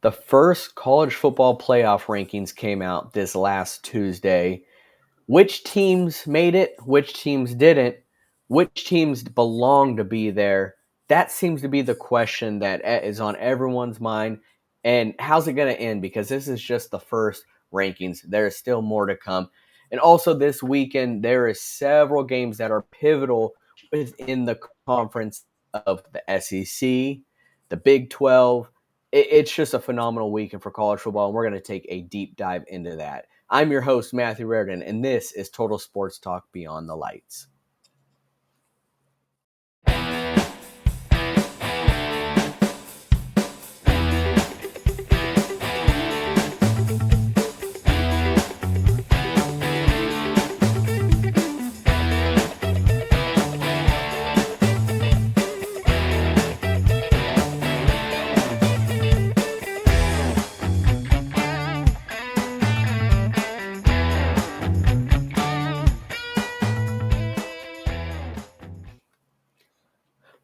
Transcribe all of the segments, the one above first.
The first college football playoff rankings came out this last Tuesday. Which teams made it? Which teams didn't? Which teams belong to be there? That seems to be the question that is on everyone's mind. And how's it going to end? Because this is just the first rankings. There is still more to come. And also this weekend, there is several games that are pivotal within the conference of the SEC, the Big 12. It's just a phenomenal weekend for college football, and we're going to take a deep dive into that. I'm your host, Matthew Reardon, and this is Total Sports Talk Beyond the Lights.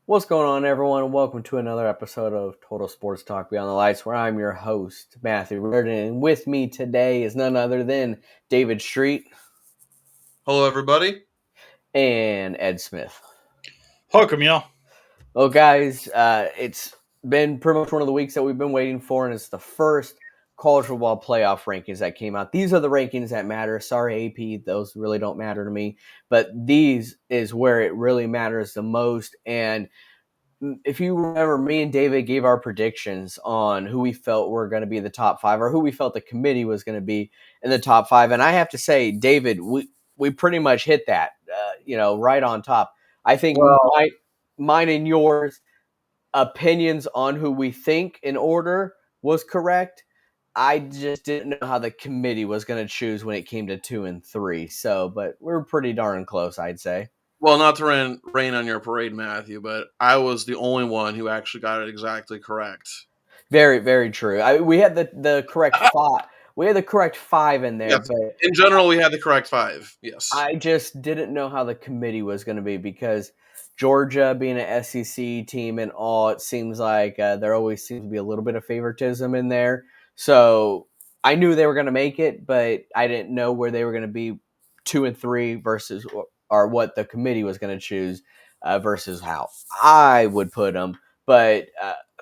What's going on, everyone? Welcome to another episode of Total Sports Talk Beyond the Lights, where I'm your host, Matthew Reardon, and with me today is none other than David Street. Hello, everybody. And Ed Smith. Welcome, y'all. Well, guys, it's been pretty much one of the weeks that we've been waiting for, and it's the first college football playoff rankings that came out. These are the rankings that matter. Sorry, AP, those really don't matter to me, but these is where it really matters the most. And if you remember, me and David gave our predictions on who we felt were going to be the top five, or who we felt the committee was going to be in the top five. And I have to say, David, we pretty much hit that, right on top. I think mine and yours opinions on who we think in order was correct. I just didn't know how the committee was going to choose when it came to 2 and 3. So, but we're pretty darn close, I'd say. Well, not to rain on your parade, Matthew, but I was the only one who actually got it exactly correct. Very, very true. We had the correct five. We had the correct five in there, Yes. but In general, we had the correct five. Yes. I just didn't know how the committee was going to be because Georgia being an SEC team and all, it seems like there always seems to be a little bit of favoritism in there. So I knew they were going to make it, but I didn't know where they were going to be 2 and 3 versus or what the committee was going to choose versus how I would put them. But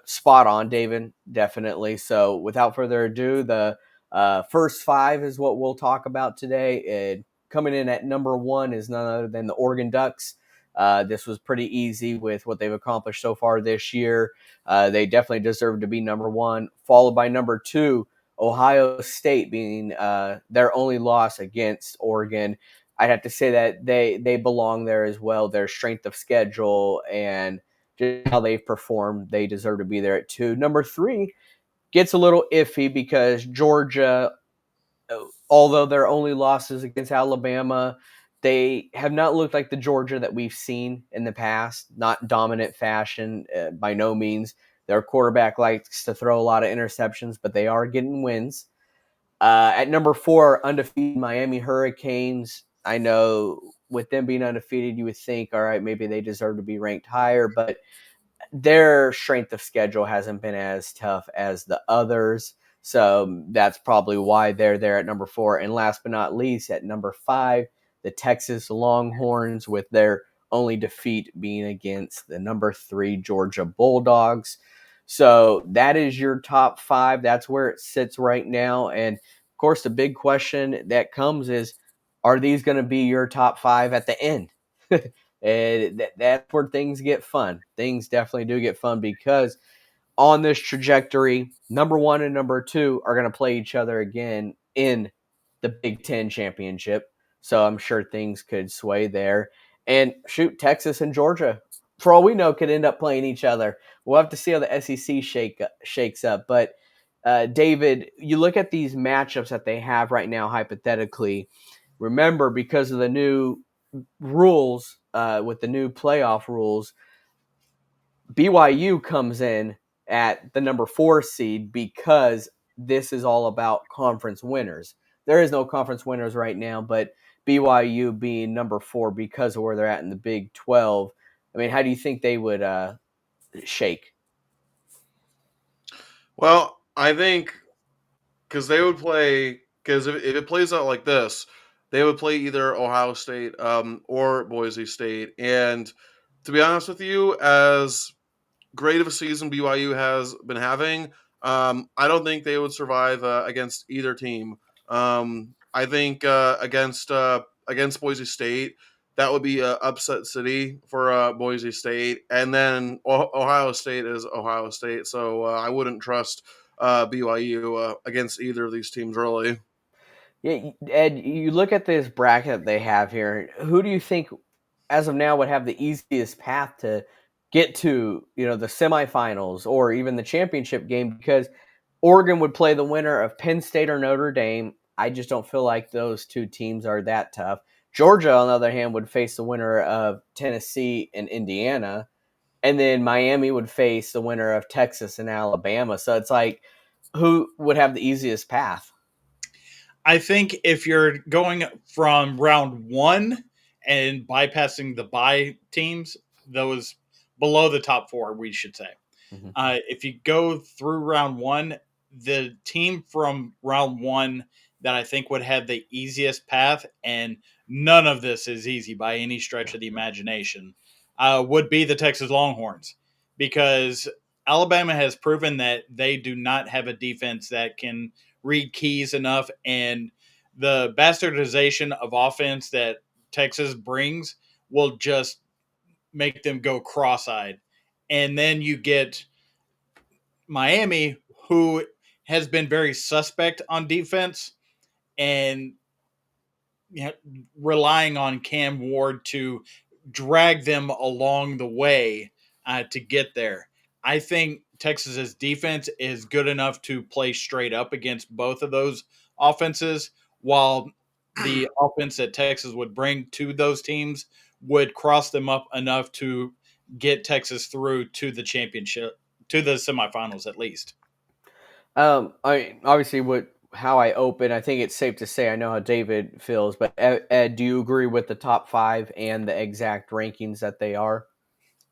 spot on, David, definitely. So without further ado, the first five is what we'll talk about today. And coming in at number one is none other than the Oregon Ducks. This was pretty easy with what they've accomplished so far this year. They definitely deserve to be number one, followed by number two, Ohio State being their only loss against Oregon. I'd have to say that they belong there as well. Their strength of schedule and just how they've performed, they deserve to be there at two. Number three gets a little iffy because Georgia, although their only losses against Alabama, they have not looked like the Georgia that we've seen in the past. Not dominant fashion by no means. Their quarterback likes to throw a lot of interceptions, but they are getting wins. At number four, undefeated Miami Hurricanes. I know with them being undefeated, you would think, all right, maybe they deserve to be ranked higher, but their strength of schedule hasn't been as tough as the others. So that's probably why they're there at number four. And last but not least, at number five, the Texas Longhorns, with their only defeat being against the number three Georgia Bulldogs. So that is your top five. That's where it sits right now. And of course, the big question that comes is, are these going to be your top five at the end? And that's where things get fun. Things definitely do get fun because on this trajectory, number one and number two are going to play each other again in the Big Ten championship. So I'm sure things could sway there. And shoot, Texas and Georgia, for all we know, could end up playing each other. We'll have to see how the SEC shakes up. But David, you look at these matchups that they have right now, hypothetically. Remember, because of the new rules, with the new playoff rules, BYU comes in at the number 4 seed because this is all about conference winners. There is no conference winners right now, but BYU being number 4 because of where they're at in the Big 12. I mean, how do you think they would shake? Well, I think because they would play because if it plays out like this, they would play either Ohio State or Boise State. And to be honest with you, as great of a season BYU has been having, I don't think they would survive against either team. I think against Boise State, that would be a upset city for Boise State, and then Ohio State is Ohio State, so I wouldn't trust BYU against either of these teams really. Yeah, Ed, you look at this bracket that they have here. Who do you think, as of now, would have the easiest path to get to the semifinals or even the championship game? Because Oregon would play the winner of Penn State or Notre Dame. I just don't feel like those two teams are that tough. Georgia, on the other hand, would face the winner of Tennessee and Indiana, and then Miami would face the winner of Texas and Alabama. So it's like, who would have the easiest path? I think if you're going from round one and bypassing the bye teams, those below the top four, we should say. Mhm. If you go through round one, the team from round one that I think would have the easiest path, and none of this is easy by any stretch of the imagination, would be the Texas Longhorns, because Alabama has proven that they do not have a defense that can read keys enough, and the bastardization of offense that Texas brings will just make them go cross-eyed. And then you get Miami, who has been very suspect on defense, and relying on Cam Ward to drag them along the way to get there. I think Texas's defense is good enough to play straight up against both of those offenses, while the offense that Texas would bring to those teams would cross them up enough to get Texas through to the championship, to the semifinals at least. I obviously how I open. I think it's safe to say I know how David feels, but Ed, do you agree with the top five and the exact rankings that they are?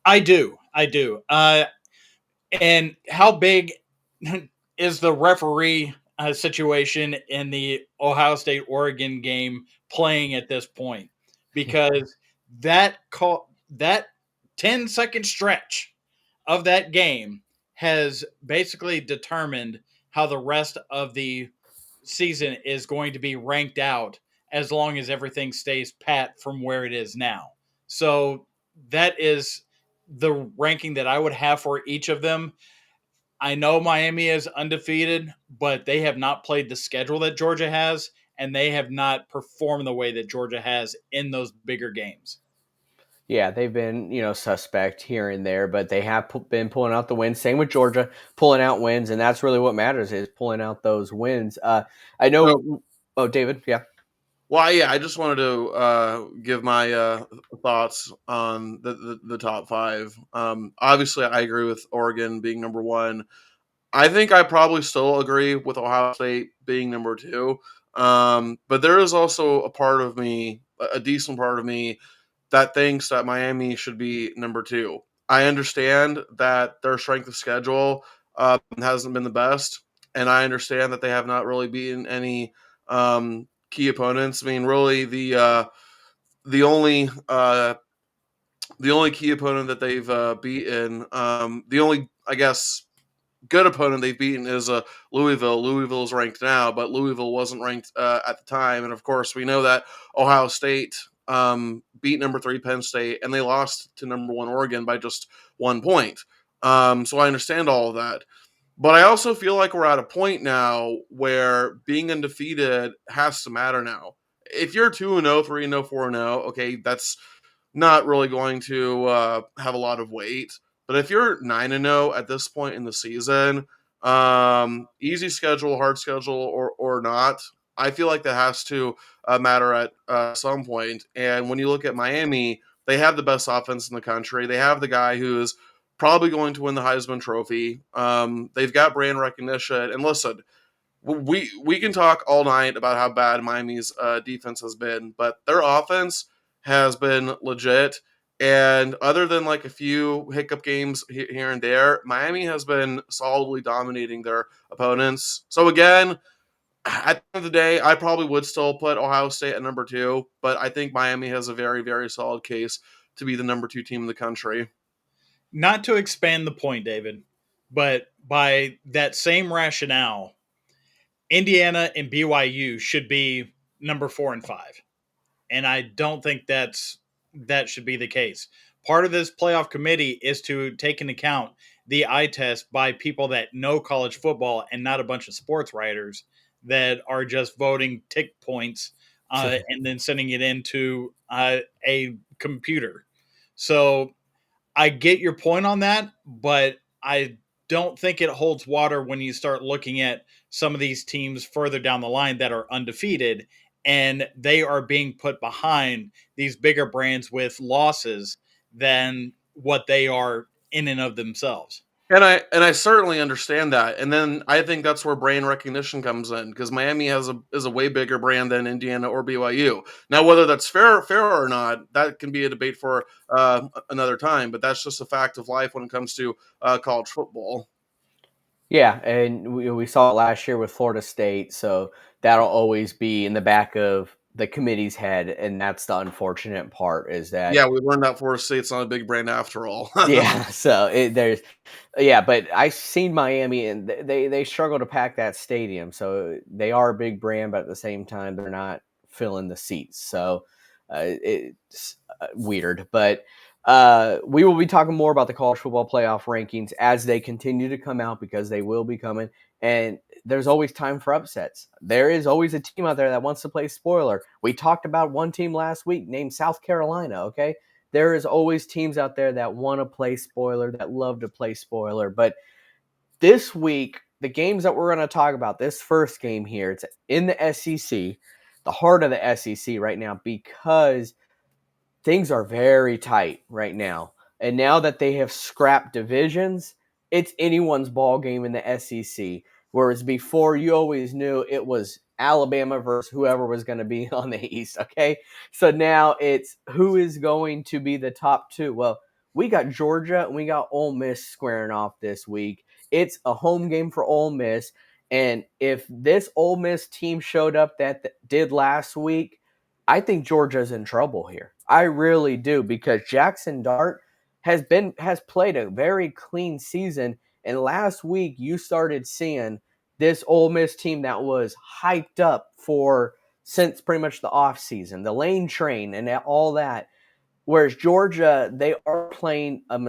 I do. I do. And how big is the referee situation in the Ohio State Oregon game playing at this point? Because that 10-second stretch of that game has basically determined how the rest of the season is going to be ranked out, as long as everything stays pat from where it is now. So that is the ranking that I would have for each of them. I know Miami is undefeated, but they have not played the schedule that Georgia has, and they have not performed the way that Georgia has in those bigger games. Yeah, they've been suspect here and there, but they have been pulling out the wins. Same with Georgia, pulling out wins, and that's really what matters is pulling out those wins. I So, know. Oh, David, yeah. well, yeah, I just wanted to give my thoughts on the top five. Obviously, I agree with Oregon being number one. I think I probably still agree with Ohio State being number two. But there is also a part of me, a decent part of me, that thinks that Miami should be number two. I understand that their strength of schedule hasn't been the best, and I understand that they have not really beaten any key opponents. I mean, really, the only the only key opponent that they've beaten, the only I guess good opponent they've beaten is Louisville. Louisville is ranked now, but Louisville wasn't ranked at the time. And of course, we know that Ohio State beat number three Penn State, and they lost to number one Oregon by just 1 point. So I understand all of that. But I also feel like we're at a point now where being undefeated has to matter now. If you're 2-0, 3-0, 4-0, okay, that's not really going to have a lot of weight. But if you're 9-0 at this point in the season, easy schedule, hard schedule, or not, I feel like that has to matter at some point. And when you look at Miami, they have the best offense in the country. They have the guy who is probably going to win the Heisman Trophy. They've got brand recognition. And listen, we can talk all night about how bad Miami's defense has been, but their offense has been legit. And other than like a few hiccup games here and there, Miami has been solidly dominating their opponents. So again, at the end of the day, I probably would still put Ohio State at number 2, but I think Miami has a very, very solid case to be the number 2 team in the country. Not to expand the point, David, but by that same rationale, Indiana and BYU should be number 4 and 5. And I don't think that should be the case. Part of this playoff committee is to take into account the eye test by people that know college football and not a bunch of sports writers that are just voting tick points and then sending it into a computer. So I get your point on that, but I don't think it holds water when you start looking at some of these teams further down the line that are undefeated and they are being put behind these bigger brands with losses than what they are in and of themselves. And I certainly understand that. And then I think that's where brand recognition comes in, because Miami is a way bigger brand than Indiana or BYU. Now, whether that's fair or not, that can be a debate for another time. But that's just a fact of life when it comes to college football. Yeah, and we saw it last year with Florida State, so that'll always be in the back of the committee's head, and that's the unfortunate part is that Yeah, we learned that Florida State's not a big brand after all. yeah, so there's yeah, but I've seen Miami and they struggle to pack that stadium, so they are a big brand, but at the same time they're not filling the seats, so it's weird, but we will be talking more about the college football playoff rankings as they continue to come out because they will be coming. And there's always time for upsets. There is always a team out there that wants to play spoiler. We talked about one team last week named South Carolina, okay? There is always teams out there that want to play spoiler, that love to play spoiler. But this week, the games that we're going to talk about, this first game here, it's in the SEC, the heart of the SEC right now, because things are very tight right now. And now that they have scrapped divisions, it's anyone's ball game in the SEC. Whereas before, you always knew it was Alabama versus whoever was going to be on the East. Okay, so now it's who is going to be the top 2. Well, we got Georgia and we got Ole Miss squaring off this week. It's a home game for Ole Miss, and if this Ole Miss team showed up that did last week, I think Georgia's in trouble here. I really do, because Jackson Dart has played a very clean season, and last week you started seeing this Ole Miss team that was hyped up for since pretty much the offseason, the lane train and all that. Whereas Georgia, they are playing a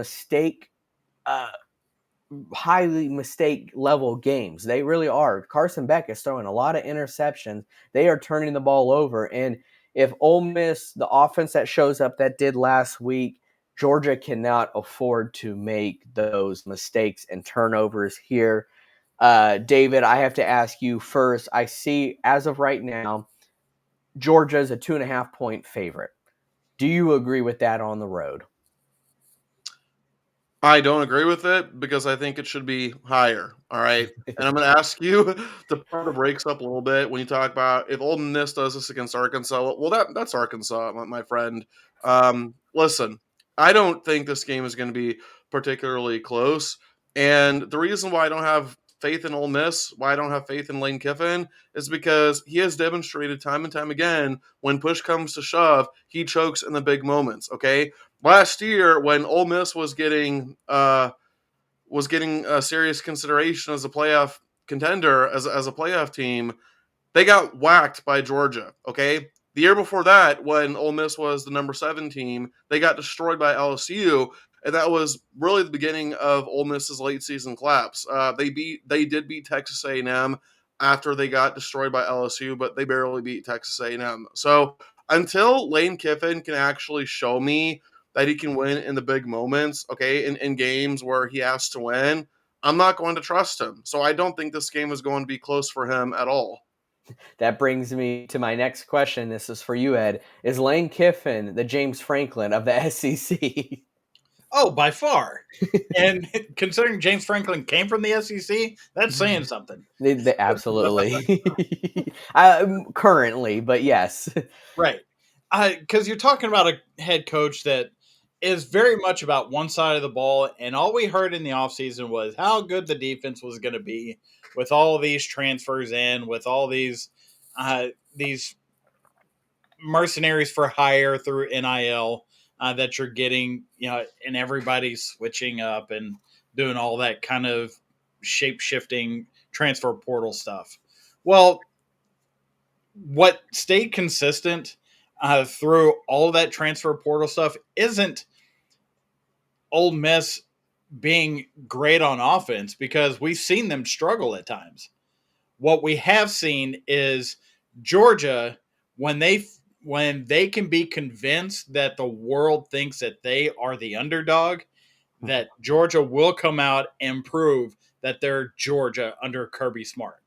highly mistake level games. They really are. Carson Beck is throwing a lot of interceptions. They are turning the ball over. And if Ole Miss, the offense that shows up that did last week, Georgia cannot afford to make those mistakes and turnovers here. David, I have to ask you first. I see, as of right now, Georgia is a 2.5 point favorite. Do you agree with that on the road? I don't agree with it because I think it should be higher. All right. And I'm going to ask you to put the brakes up a little bit when you talk about if Ole Miss does this against Arkansas. Well, that's Arkansas, my friend. Listen, I don't think this game is going to be particularly close. And the reason why I don't have faith in Ole Miss, why I don't have faith in Lane Kiffin, is because he has demonstrated time and time again when push comes to shove, he chokes in the big moments. Okay. Last year, when Ole Miss was getting serious consideration as a playoff contender, as a playoff team, they got whacked by Georgia. Okay, the year before that, when Ole Miss was the number 7 team, they got destroyed by LSU, and that was really the beginning of Ole Miss's late season collapse. They did beat Texas A&M after they got destroyed by LSU, but they barely beat Texas A&M. So until Lane Kiffin can actually show me that he can win in the big moments, okay, in games where he has to win, I'm not going to trust him. So I don't think this game is going to be close for him at all. That brings me to my next question. This is for you, Ed. Is Lane Kiffin the James Franklin of the SEC? Oh, by far. And considering James Franklin came from the SEC, that's saying something. Absolutely. Currently, but yes. Right. Because you're talking about a head coach that is very much about one side of the ball, and all we heard in the offseason was how good the defense was going to be with all of these transfers in, with all these mercenaries for hire through NIL that you're getting, and everybody's switching up and doing all that kind of shape shifting transfer portal stuff. Well, what stayed consistent through all that transfer portal stuff isn't Ole Miss being great on offense, because we've seen them struggle at times. What we have seen is Georgia, when they can be convinced that the world thinks that they are the underdog, that Georgia will come out and prove that they're Georgia under Kirby Smart,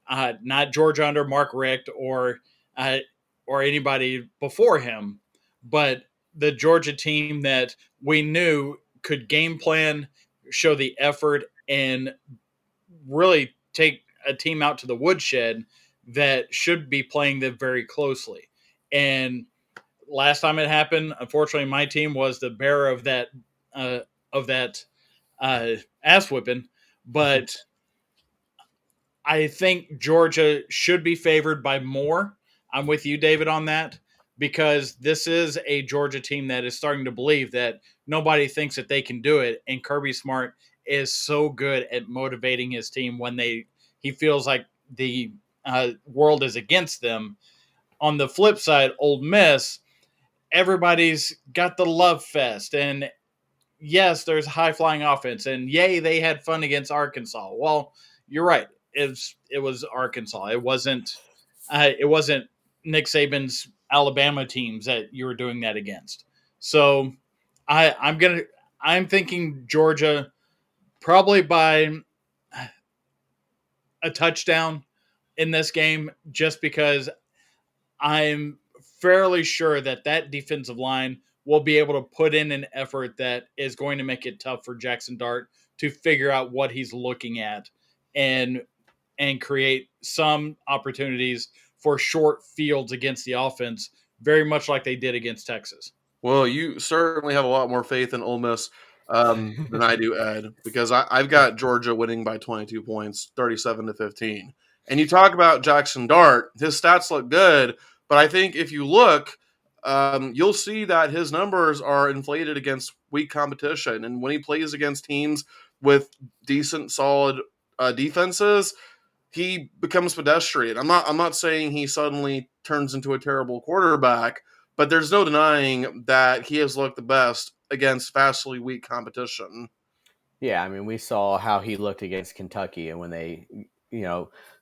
not Georgia under Mark Richt uh, or anybody before him, but the Georgia team that we knew could game plan, show the effort, and really take a team out to the woodshed that should be playing them very closely. And last time it happened, unfortunately, my team was the bearer uh, of that ass whipping. But I think Georgia should be favored by more. I'm with you, David, on that, because this is a Georgia team that is starting to believe that nobody thinks that they can do it, and Kirby Smart is so good at motivating his team when he feels like the world is against them. On the flip side, Ole Miss, everybody's got the love fest, and yes, there's high flying offense, and yay, they had fun against Arkansas. Well, you're right. It was Arkansas. It wasn't Nick Saban's Alabama teams that you were doing that against. So I'm thinking Georgia probably by a touchdown in this game, just because I'm fairly sure that defensive line will be able to put in an effort that is going to make it tough for Jackson Dart to figure out what he's looking at and create some opportunities for short fields against the offense, very much like they did against Texas. Well, you certainly have a lot more faith in Ole Miss than I do, Ed, because I've got Georgia winning by 22 points, 37-15. And you talk about Jackson Dart, his stats look good, but I think if you look, you'll see that his numbers are inflated against weak competition. And when he plays against teams with decent, solid defenses, he becomes pedestrian. I'm not saying he suddenly turns into a terrible quarterback, but there's no denying that he has looked the best against vastly weak competition. Yeah, I mean, we saw how he looked against Kentucky, and when they,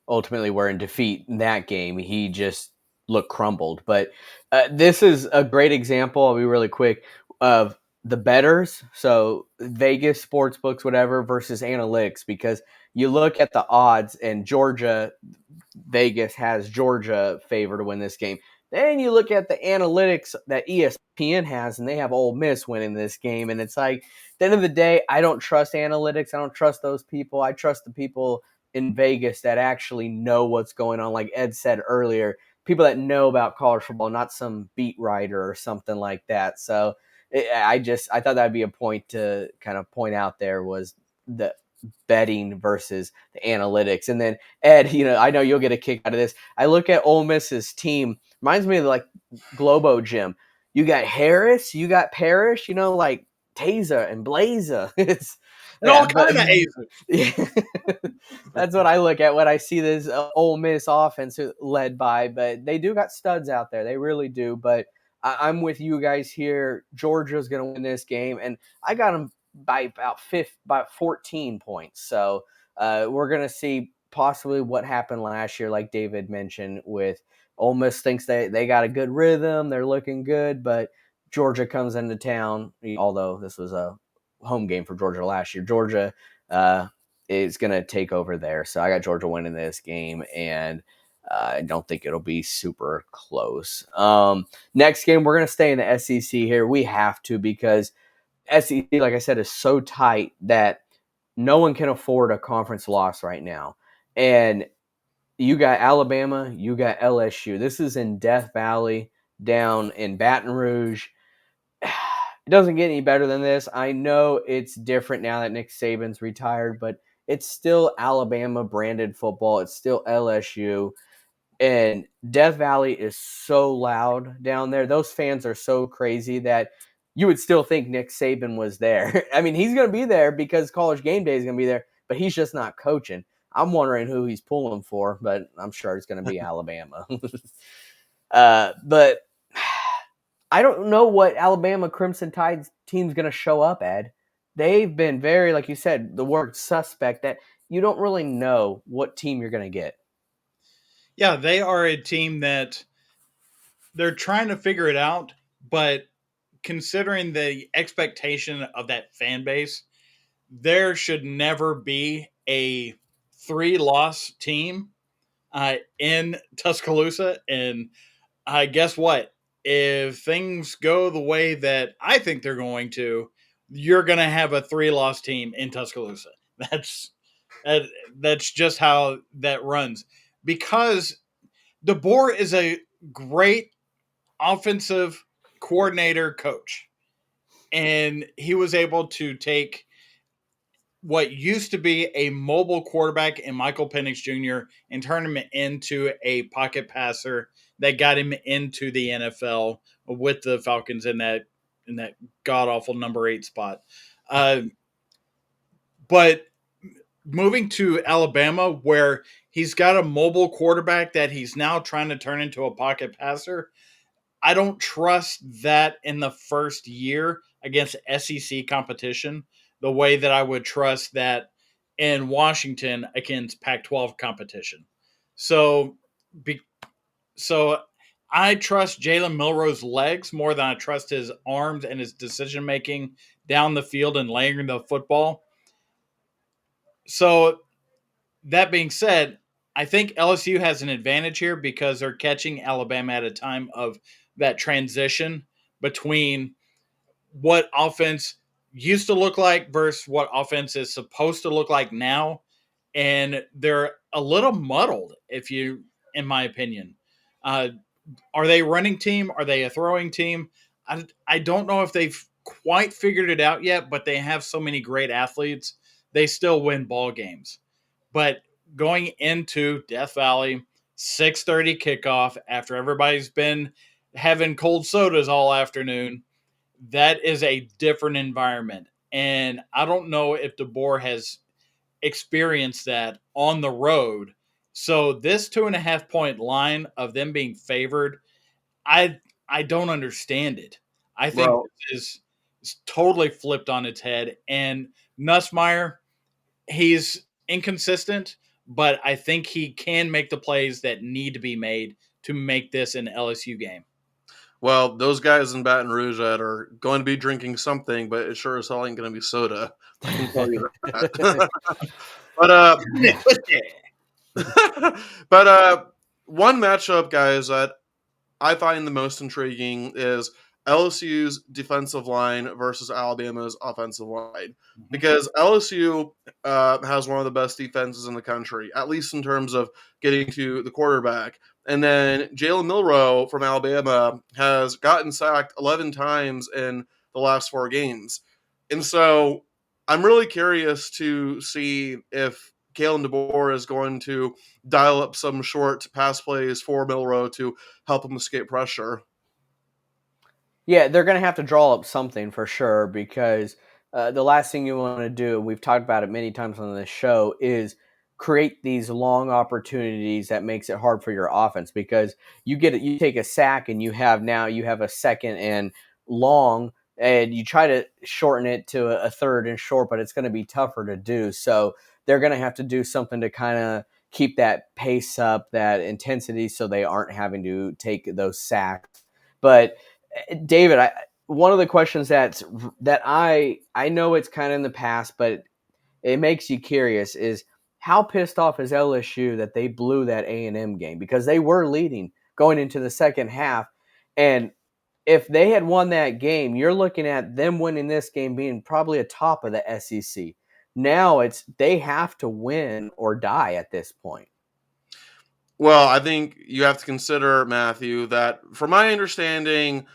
ultimately were in defeat in that game, he just looked crumbled. But this is a great example, I'll be really quick, of the betters, so Vegas, sports books, whatever, versus analytics, because you look at the odds, and Vegas has Georgia favored to win this game. Then you look at the analytics that ESPN has, and they have Ole Miss winning this game. And it's like, at the end of the day, I don't trust analytics. I don't trust those people. I trust the people in Vegas that actually know what's going on. Like Ed said earlier, people that know about college football, not some beat writer or something like that. So I thought that'd be a point to kind of point out there, was the betting versus the analytics. And then Ed, I know you'll get a kick out of this. I look at Ole Miss's team, reminds me of like Globo Gym. You got Harris, you got Parrish, like Taser and Blazer. It's All kind of aces. yeah, that's what I look at when I see this Ole Miss offense led by. But they do got studs out there, they really do. But I'm with you guys here. Georgia's going to win this game, and I got them by about 14 points. So we're going to see possibly what happened last year, like David mentioned, with Ole Miss thinks they got a good rhythm, they're looking good, but Georgia comes into town. Although this was a home game for Georgia last year, Georgia is going to take over there. So I got Georgia winning this game, and I don't think it'll be super close. Next game, we're going to stay in the SEC here. We have to, because SEC, like I said, is so tight that no one can afford a conference loss right now. And you got Alabama, you got LSU. This is in Death Valley down in Baton Rouge. It doesn't get any better than this. I know it's different now that Nick Saban's retired, but it's still Alabama branded football. It's still LSU. And Death Valley is so loud down there. Those fans are so crazy that you would still think Nick Saban was there. I mean, he's going to be there because College Game Day is going to be there, but he's just not coaching. I'm wondering who he's pulling for, but I'm sure it's going to be Alabama. But I don't know what Alabama Crimson Tide's team's going to show up, Ed. They've been very, like you said, the word suspect, that you don't really know what team you're going to get. Yeah, they are a team that they're trying to figure it out, but considering the expectation of that fan base, there should never be a 3-loss team in Tuscaloosa. And guess what? If things go the way that I think they're going to, you're going to have a 3-loss team in Tuscaloosa. That's that, that's just how that runs. Because DeBoer is a great offensive coordinator coach, and he was able to take what used to be a mobile quarterback in Michael Penix Jr. and turn him into a pocket passer that got him into the NFL with the Falcons in that god awful number 8 spot. But moving to Alabama, where he's got a mobile quarterback that he's now trying to turn into a pocket passer, I don't trust that in the first year against SEC competition the way that I would trust that in Washington against Pac-12 competition. So, be, so I trust Jalen Milroe's legs more than I trust his arms and his decision making down the field and laying the football. So that being said, I think LSU has an advantage here because they're catching Alabama at a time of that transition between what offense used to look like versus what offense is supposed to look like now. And they're a little muddled, in my opinion. Uh, are they a running team? Are they a throwing team? I don't know if they've quite figured it out yet, but they have so many great athletes. They still win ball games. But going into Death Valley, 6:30 kickoff after everybody's been having cold sodas all afternoon, that is a different environment. And I don't know if DeBoer has experienced that on the road. So this 2.5 point line of them being favored, I I don't understand it. I think Well, is totally flipped on its head. And Nussmeyer, he's inconsistent, but I think he can make the plays that need to be made to make this an LSU game. well, those guys in Baton Rouge that are going to be drinking something, but it sure as hell ain't going to be soda. I can tell you that. but but one matchup, guys, that I find the most intriguing is LSU's defensive line versus Alabama's offensive line. Because LSU has one of the best defenses in the country, at least in terms of getting to the quarterback. And then Jalen Milroe from Alabama has gotten sacked 11 times in the last 4 games. And so I'm really curious to see if Kalen DeBoer is going to dial up some short pass plays for Milroe to help him escape pressure. Yeah, they're going to have to draw up something for sure because the last thing you want to do, we've talked about it many times on this show, is create these long opportunities that makes it hard for your offense because you take a sack and you have a second and long and you try to shorten it to a third and short, but it's going to be tougher to do. So they're going to have to do something to kind of keep that pace up, that intensity, so they aren't having to take those sacks. But David, one of the questions that I know it's kind of in the past, but it makes you curious is how pissed off is LSU that they blew that A&M game because they were leading going into the second half, and if they had won that game, you're looking at them winning this game being probably atop of the SEC. Now they have to win or die at this point. Well, I think you have to consider, Matthew, that from my understanding,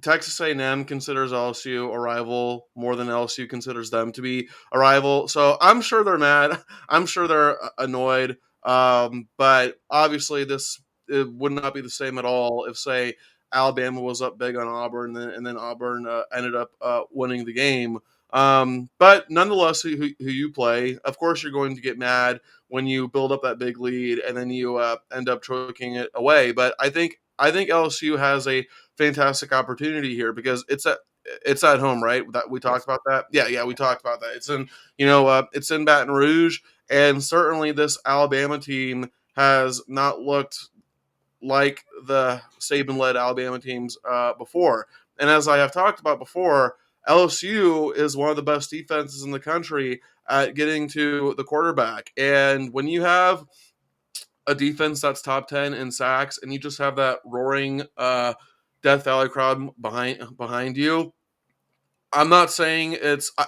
Texas A&M considers LSU a rival more than LSU considers them to be a rival. So I'm sure they're mad. I'm sure they're annoyed. But obviously, it would not be the same at all if, say, Alabama was up big on Auburn, and then Auburn ended up winning the game. But nonetheless, who you play, of course, you're going to get mad when you build up that big lead and then you end up choking it away. But I think LSU has a fantastic opportunity here because it's at home, right? That we talked Yes. about that. Yeah, we talked about that. It's in Baton Rouge, and certainly this Alabama team has not looked like the Saban-led Alabama teams before. And as I have talked about before, LSU is one of the best defenses in the country at getting to the quarterback. And when you have a defense that's top 10 in sacks and you just have that roaring Death Valley crowd behind you, I'm not saying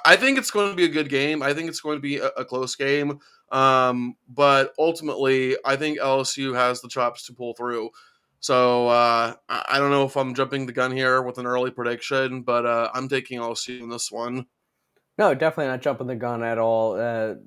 I think it's going to be a good game. I think it's going to be a close game. But ultimately, I think LSU has the chops to pull through. So I don't know if I'm jumping the gun here with an early prediction, but I'm taking LSU in this one. No, definitely not jumping the gun at all.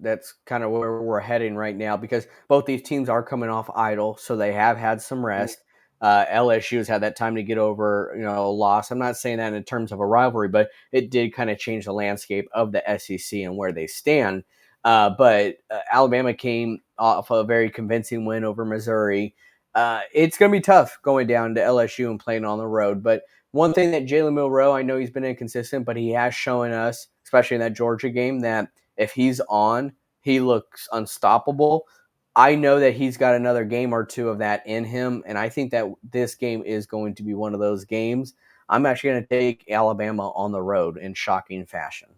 That's kind of where we're heading right now because both these teams are coming off idle, so they have had some rest. LSU's had that time to get over, a loss. I'm not saying that in terms of a rivalry, but it did kind of change the landscape of the SEC and where they stand. But Alabama came off a very convincing win over Missouri. It's going to be tough going down to LSU and playing on the road, but one thing that Jalen Milroe, I know he's been inconsistent, but he has shown us, especially in that Georgia game, that if he's on, he looks unstoppable. I know that he's got another game or two of that in him, and I think that this game is going to be one of those games. I'm actually going to take Alabama on the road in shocking fashion.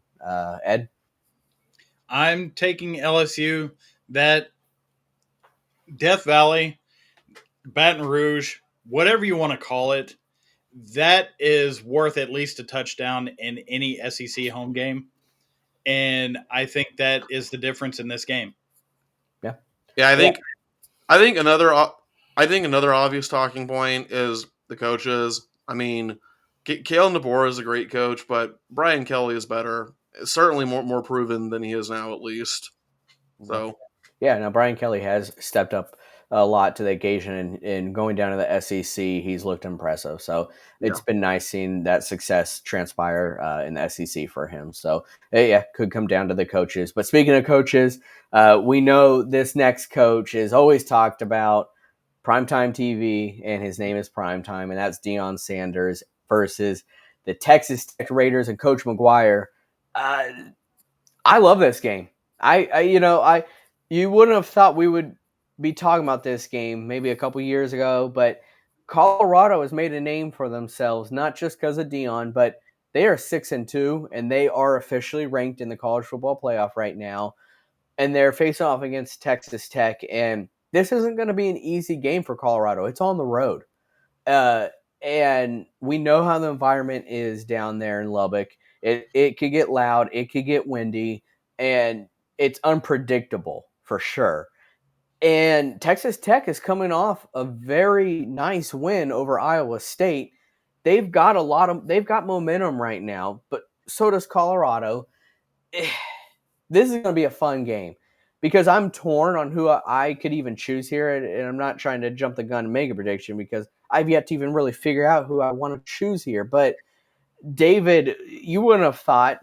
Ed? I'm taking LSU. That Death Valley, Baton Rouge, whatever you want to call it, that is worth at least a touchdown in any SEC home game. And I think that is the difference in this game. Yeah. Yeah, I Yeah. think I think another I think another obvious talking point is the coaches. I mean, Kalen DeBoer is a great coach, but Brian Kelly is better. Certainly more proven than he is now, at least. So Yeah, now Brian Kelly has stepped up a lot to the occasion, and going down to the SEC, he's looked impressive. So yeah, it's been nice seeing that success transpire in the SEC for him. So yeah, could come down to the coaches. But speaking of coaches, we know this next coach is always talked about primetime TV, and his name is Primetime, and that's Deion Sanders versus the Texas Tech Raiders and Coach McGuire. Uh, I love this game. I you wouldn't have thought we would be talking about this game maybe a couple years ago, but Colorado has made a name for themselves, not just because of Dion, but they are 6-2, and they are officially ranked in the college football playoff right now. And they're facing off against Texas Tech, and this isn't going to be an easy game for Colorado. It's on the road. Uh, and we know how the environment is down there in Lubbock. It could get loud, it could get windy, and it's unpredictable for sure. And Texas Tech is coming off a very nice win over Iowa State. They've got momentum right now, but so does Colorado. This is going to be a fun game because I'm torn on who I could even choose here, and I'm not trying to jump the gun and make a prediction because I've yet to even really figure out who I want to choose here. But David, you wouldn't have thought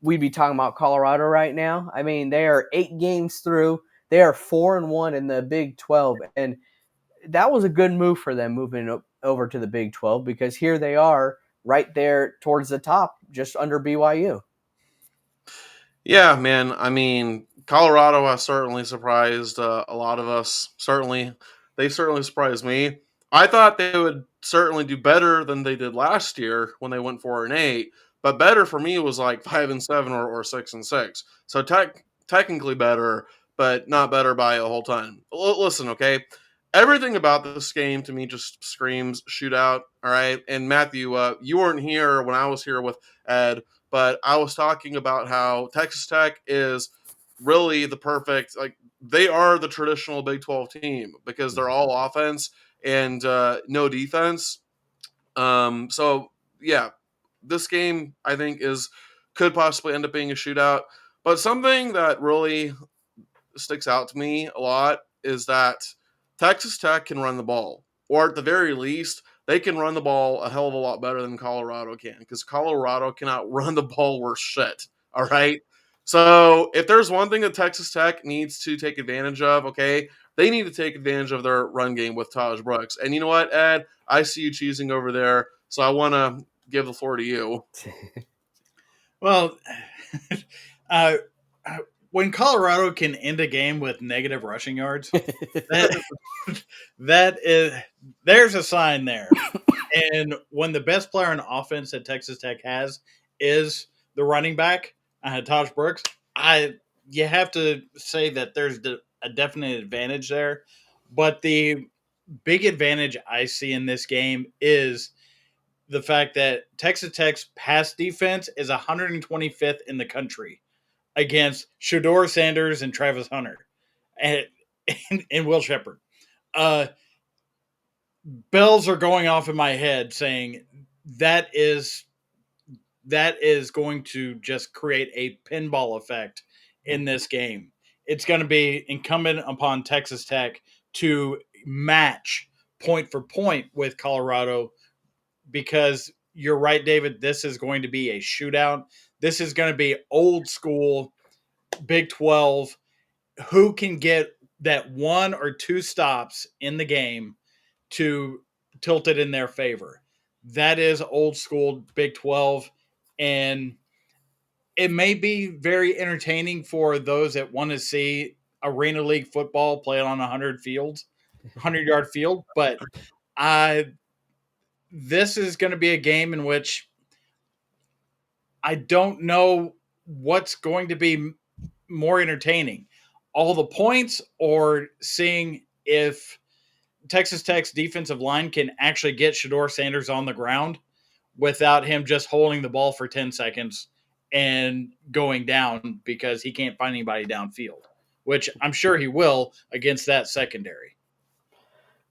we'd be talking about Colorado right now. I mean, they are 8 games through. They are 4-1 in the Big 12, and that was a good move for them moving over to the Big 12 because here they are right there towards the top, just under BYU. yeah, man. I mean, Colorado has certainly surprised a lot of us. They certainly surprised me. I thought they would certainly do better than they did last year when they went 4-8. But better for me was like 5-7 or 6-6. So technically better, but not better by a whole ton. Listen, okay. Everything about this game to me just screams shootout. All right, and Matthew, you weren't here when I was here with Ed, but I was talking about how Texas Tech is really the perfect, like, they are the traditional Big 12 team because they're all offense and no defense. So yeah, this game I think could possibly end up being a shootout. But something that really sticks out to me a lot is that Texas Tech can run the ball, or at the very least, they can run the ball a hell of a lot better than Colorado can, because Colorado cannot run the ball worth shit. All right. So if there's one thing that Texas Tech needs to take advantage of, okay, they need to take advantage of their run game with Taj Brooks. And you know what, Ed? I see you cheesing over there, so I want to give the floor to you. Well, uh, when Colorado can end a game with negative rushing yards, that, that is there's a sign there. And when the best player on offense that Texas Tech has is the running back, Taj Brooks, you have to say that there's a definite advantage there. But the big advantage I see in this game is the fact that Texas Tech's pass defense is 125th in the country against Shador Sanders and Travis Hunter and, and Will Shepard. Uh, bells are going off in my head saying that is going to just create a pinball effect in this game. It's going to be incumbent upon Texas Tech to match point for point with Colorado, because you're right, David. This is going to be a shootout. This is going to be old school Big 12. Who can get that one or two stops in the game to tilt it in their favor? That is old school Big 12. And it may be very entertaining for those that want to see Arena League football played on 100-yard field. But this is going to be a game in which I don't know what's going to be more entertaining, all the points or seeing if Texas Tech's defensive line can actually get Shador Sanders on the ground without him just holding the ball for 10 seconds and going down because he can't find anybody downfield, which I'm sure he will against that secondary.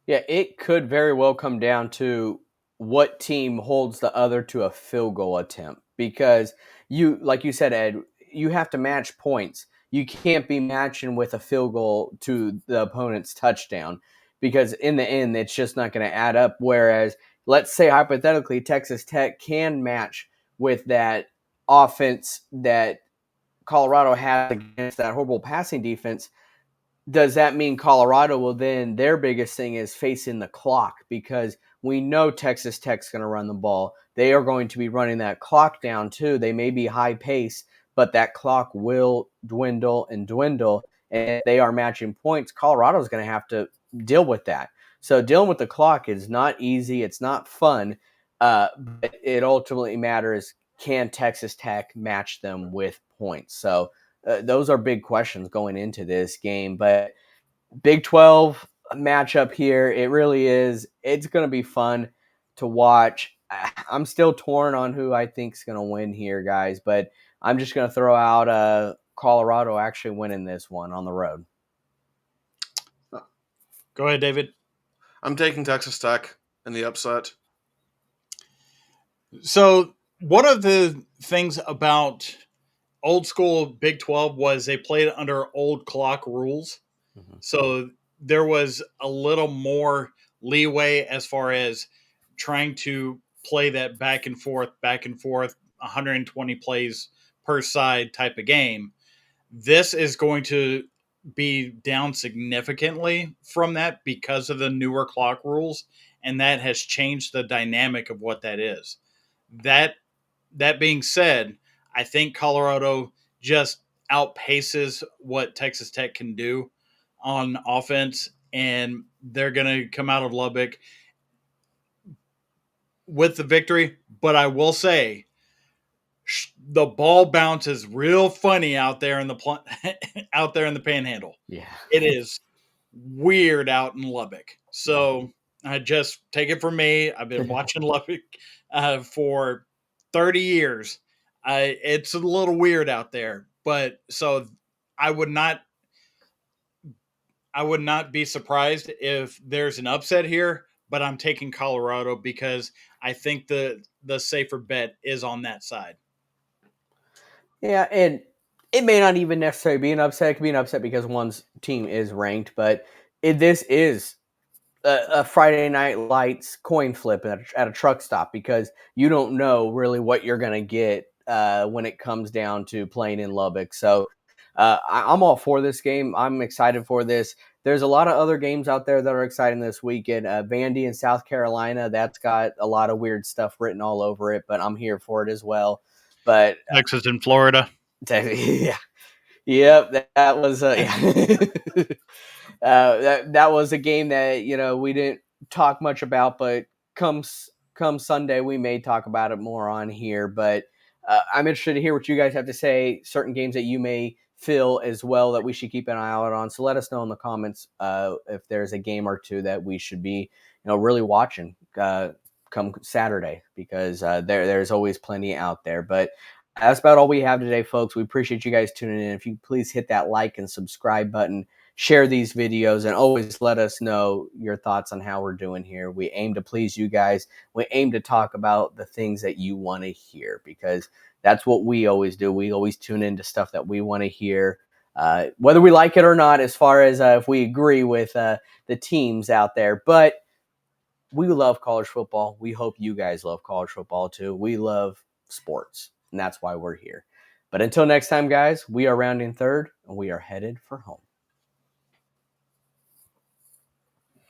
Yeah, it could very well come down to what team holds the other to a field goal attempt, because like you said, Ed, you have to match points. You can't be matching with a field goal to the opponent's touchdown, because in the end, it's just not going to add up. Whereas, let's say hypothetically, Texas Tech can match with that offense that Colorado has against that horrible passing defense. Does that mean Colorado will then, their biggest thing is facing the clock? Because we know Texas Tech's going to run the ball. They are going to be running that clock down too. They may be high pace, but that clock will dwindle and dwindle. And if they are matching points, Colorado's going to have to deal with that. So dealing with the clock is not easy. It's not fun. But it ultimately matters, can Texas Tech match them with points? So those are big questions going into this game. But Big 12 matchup here, it really is. It's going to be fun to watch. I'm still torn on who I think is going to win here, guys, but I'm just going to throw out Colorado actually winning this one on the road. Go ahead, David. I'm taking Texas Tech in the upset. So one of the things about old school Big 12 was they played under old clock rules. Mm-hmm. So there was a little more leeway as far as trying to play that back and forth, 120 plays per side type of game. This is going to be down significantly from that because of the newer clock rules, and that has changed the dynamic of what that is. That being said, I think Colorado just outpaces what Texas Tech can do on offense, and they're going to come out of Lubbock with the victory. But I will say, the ball bounces real funny out there in the out there in the Panhandle. Yeah, it is weird out in Lubbock. So I just take it from me. I've been watching Lubbock for 30 years. It's a little weird out there, but so I would not be surprised if there's an upset here, but I'm taking Colorado because I think the safer bet is on that side. Yeah, and it may not even necessarily be an upset. It could be an upset because one's team is ranked, but this is a Friday Night Lights coin flip at a truck stop because you don't know really what you're going to get when it comes down to playing in Lubbock. So I'm all for this game. I'm excited for this. There's a lot of other games out there that are exciting this weekend. Vandy in South Carolina, that's got a lot of weird stuff written all over it, but I'm here for it as well. But Texas and Florida. yeah, yep, that was yeah. That was a game that we didn't talk much about, but come Sunday we may talk about it more on here. But I'm interested to hear what you guys have to say. Certain games that you may feel as well that we should keep an eye out on. So let us know in the comments if there's a game or two that we should be really watching come Saturday, because there's always plenty out there. But that's about all we have today, folks. We appreciate you guys tuning in. If you please hit that like and subscribe button, share these videos, and always let us know your thoughts on how we're doing here. We aim to please you guys. We aim to talk about the things that you want to hear, because that's what we always do. We always tune into stuff that we want to hear, whether we like it or not, as far as if we agree with the teams out there. But we love college football. We hope you guys love college football too. We love sports, and that's why we're here. But until next time, guys, we are rounding third, and we are headed for home.